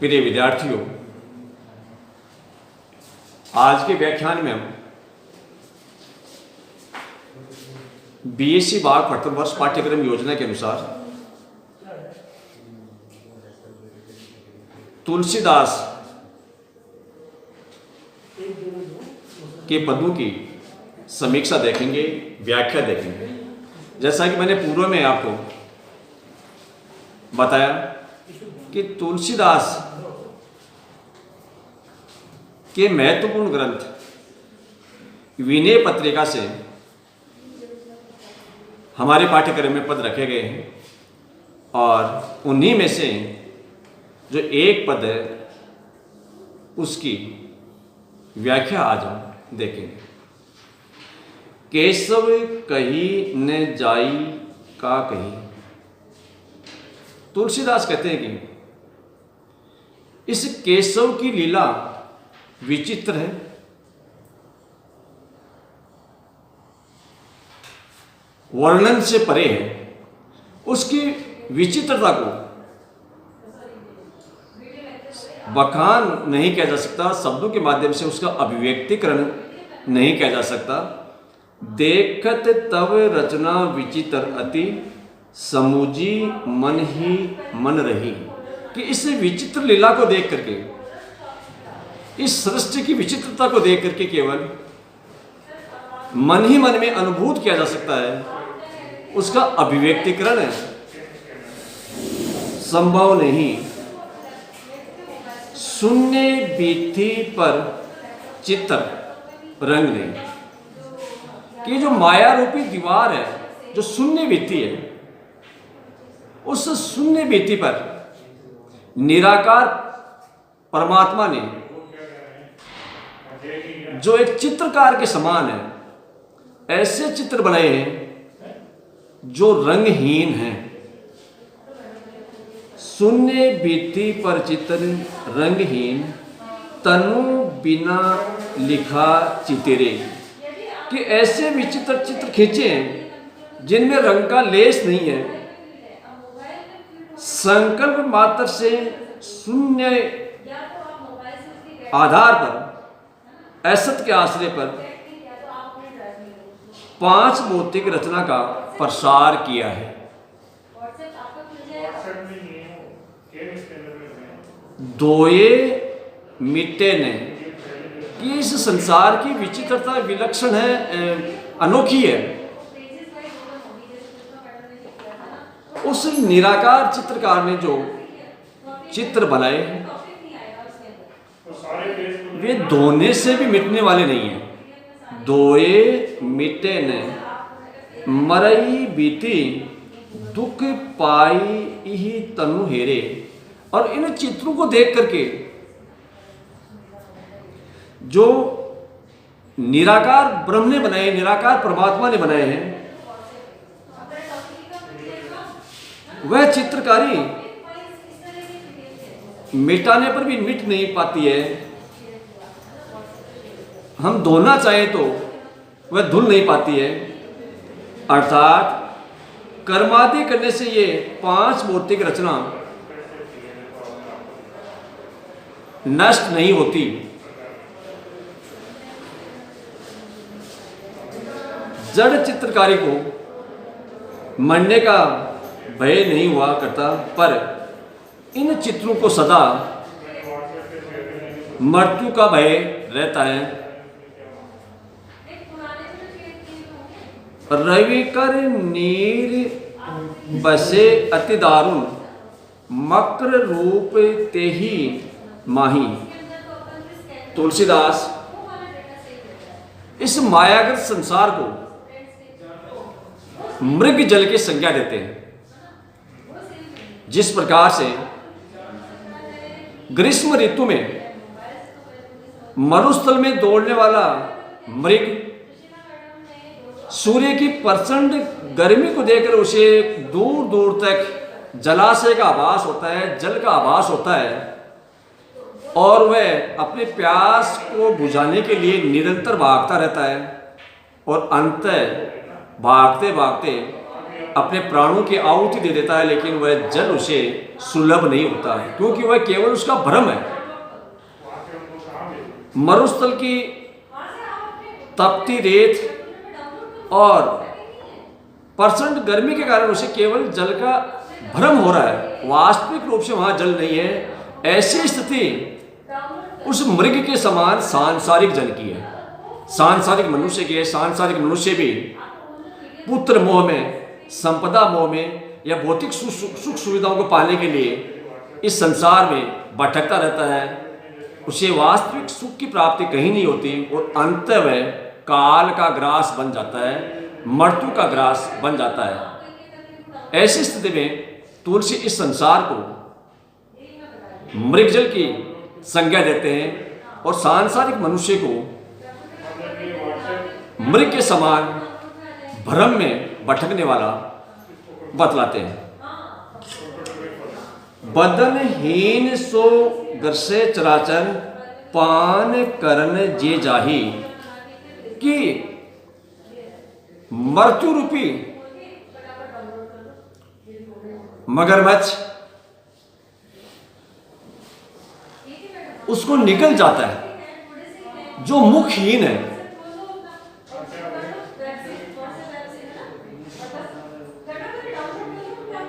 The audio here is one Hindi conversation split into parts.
प्रिय विद्यार्थियों, आज के व्याख्यान में हम बीएससी बाग प्रथम वर्ष पाठ्यक्रम योजना के अनुसार तुलसीदास के पदों की समीक्षा देखेंगे, व्याख्या देखेंगे। जैसा कि मैंने पूर्व में आपको बताया कि तुलसीदास के महत्वपूर्ण ग्रंथ विनय पत्रिका से हमारे पाठ्यक्रम में पद रखे गए हैं और उन्हीं में से जो एक पद है उसकी व्याख्या आज हम देखेंगे। केशव कही न जाई का कही। तुलसीदास कहते हैं कि इस केशव की लीला विचित्र है, वर्णन से परे है। उसकी विचित्रता को बखान नहीं किया जा सकता, शब्दों के माध्यम से उसका अभिव्यक्तिकरण नहीं किया जा सकता। देखत तव रचना विचित्र अति, समूजी मन ही मन रही। कि इस विचित्र लीला को देख करके, इस सृष्टि की विचित्रता को देख करके केवल मन ही मन में अनुभूत किया जा सकता है, उसका अभिव्यक्तिकरण संभव नहीं। शून्य बीथी पर चित्र रंग नहीं। कि जो माया रूपी दीवार है, जो शून्य बीथी है, उस शून्य बीथी पर निराकार परमात्मा ने जो एक चित्रकार के समान है, ऐसे चित्र बनाए हैं जो रंगहीन हैं। शून्य बीथी पर चित्र रंगहीन, तनु बिना लिखा चितिरे। कि ऐसे विचित्र चित्र खींचे हैं जिनमें रंग का लेस नहीं है। संकल्प मात्र से शून्य आधार पर, असत के आश्रय पर 5 भौतिक रचना का प्रसार किया है। दोए मिटे ने। कि इस संसार की विचित्रता विलक्षण है, अनोखी है। उस निराकार चित्रकार ने जो चित्र बनाए वे धोने से भी मिटने वाले नहीं हैं। दोए मिटे ने मरई बीती, दुख पाई ही तनु हेरे। और इन चित्रों को देख करके जो निराकार ब्रह्म ने बनाए, निराकार परमात्मा ने बनाए हैं, वह चित्रकारी मिटाने पर भी मिट नहीं पाती है। हम धोना चाहें तो वह धुल नहीं पाती है। अर्थात कर्मादि करने से ये 5 भौतिक रचना नष्ट नहीं होती। जड़ चित्रकारी को मरने का भय नहीं हुआ करता, पर इन चित्रों को सदा मृत्यु का भय रहता है। रविकर नीर बसे अति दारुण, मकर रूप तेही माही। तुलसीदास इस मायागत संसार को मृग जल की संज्ञा देते हैं। जिस प्रकार से ग्रीष्म ऋतु में मरुस्थल में दौड़ने वाला मृग सूर्य की प्रचंड गर्मी को देखकर उसे दूर दूर तक जलाशय का आभास होता है, जल का आभास होता है, और वह अपने प्यास को बुझाने के लिए निरंतर भागता रहता है और अंततः भागते भागते अपने प्राणों की आहुति दे देता है, लेकिन वह जल उसे सुलभ नहीं होता है, क्योंकि वह केवल उसका भ्रम है। मरुस्थल की तपती रेत और प्रचंड गर्मी के कारण उसे केवल जल का भ्रम हो रहा है, वास्तविक रूप से वहां जल नहीं है। ऐसी स्थिति उस मृग के समान सांसारिक जन की है, सांसारिक मनुष्य की है। सांसारिक मनुष्य भी पुत्र मोह में, संपदा मोह में या भौतिक सुख सुविधाओं को पाने के लिए इस संसार में भटकता रहता है। उसे वास्तविक सुख की प्राप्ति कहीं नहीं होती और अंत वह काल का ग्रास बन जाता है, मृत्यु का ग्रास बन जाता है। ऐसी स्थिति में तुलसी इस संसार को मृगजल की संज्ञा देते हैं और सांसारिक मनुष्य को मृग के समान भ्रम में भटकने वाला बतलाते हैं। बदनहीन सो ग्रसे चराचर, पान करन जे जाही, कि मृत्यु रूपी मगरमच्छ उसको निकल जाता है जो मुखहीन है।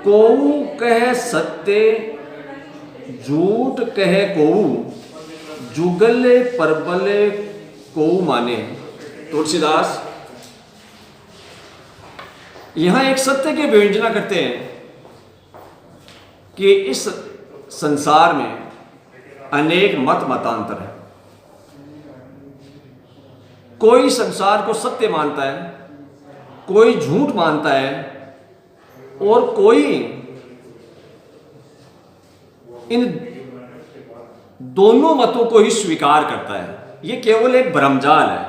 कोऊ कह सत्य, झूठ कहे कोऊ, जुगले परबले कोऊ माने। तुलसीदास यहां एक सत्य की विवेचना करते हैं कि इस संसार में अनेक मत मतांतर है। कोई संसार को सत्य मानता है, कोई झूठ मानता है और कोई इन दोनों मतों को ही स्वीकार करता है। यह केवल एक भ्रमजाल है।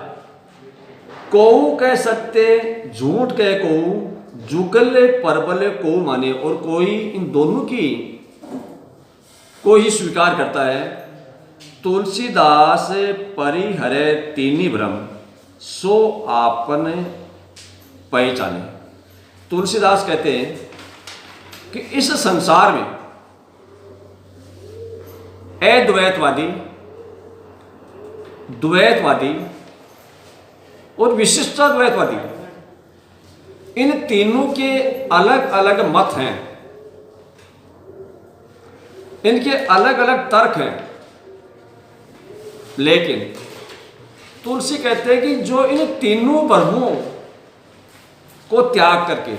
कोऊ कह सत्य, झूठ कह कोऊ, जुगल परबल कोऊ माने, और कोई इन दोनों की को ही स्वीकार करता है। तुलसीदास परिहरे तीनी भ्रम, सो आपन पहचाने। तुलसीदास कहते हैं कि इस संसार में अद्वैतवादी, द्वैतवादी और विशिष्टाद्वैतवादी, इन तीनों के अलग अलग मत हैं, इनके अलग अलग तर्क हैं। लेकिन तुलसी कहते हैं कि जो इन तीनों भ्रमों को त्याग करके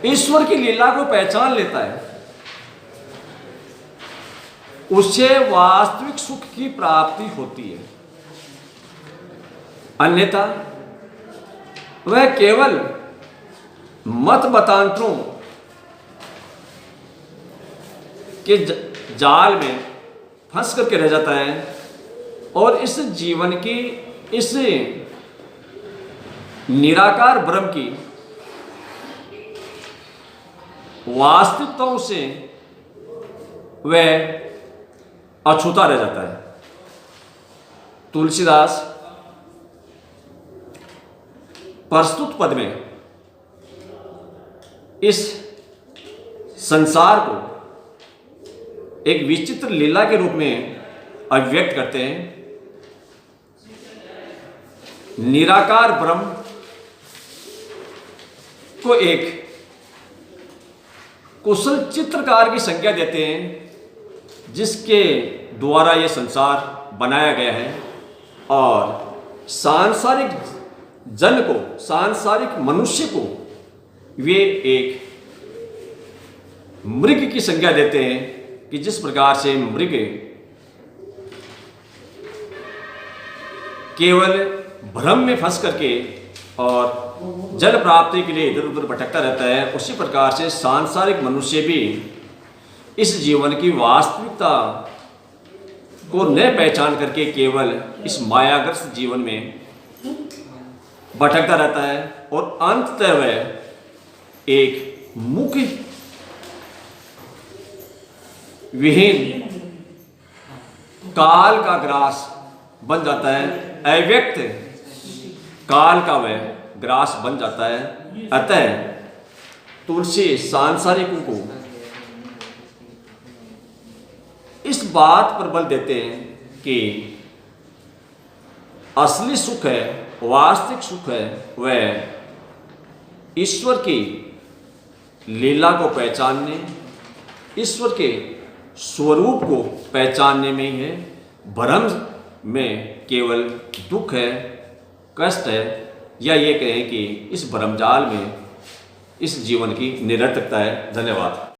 ईश्वर की लीला को पहचान लेता है, उससे वास्तविक सुख की प्राप्ति होती है। अन्यथा वह केवल मत मतांतरों के जाल में फंस करके रह जाता है और इस जीवन की, इस निराकार ब्रह्म की वास्तविकताओं से वह अछूता रह जाता है। तुलसीदास प्रस्तुत पद में इस संसार को एक विचित्र लीला के रूप में अभिव्यक्त करते हैं। निराकार ब्रह्म को एक कुशल चित्रकार की संज्ञा देते हैं, जिसके द्वारा यह संसार बनाया गया है, और सांसारिक जन को, सांसारिक मनुष्य को वे एक मृग की संज्ञा देते हैं कि जिस प्रकार से मृग केवल भ्रम में फंस करके और जल प्राप्ति के लिए इधर उधर भटकता रहता है, उसी प्रकार से सांसारिक मनुष्य भी इस जीवन की वास्तविकता को न पहचान करके केवल इस मायाग्रस्त जीवन में भटकता रहता है और अंततः वह एक मुख विहीन काल का ग्रास बन जाता है, अव्यक्त काल का वह ग्रास बन जाता है। अतः तुलसी सांसारिकों को इस बात पर बल देते हैं कि असली सुख है, वास्तविक सुख है, वह ईश्वर की लीला को पहचानने, ईश्वर के स्वरूप को पहचानने में ही है। भ्रम में केवल दुख है, कष्ट है, या ये कहें कि इस भ्रमजाल में इस जीवन की निरर्थकता है। धन्यवाद।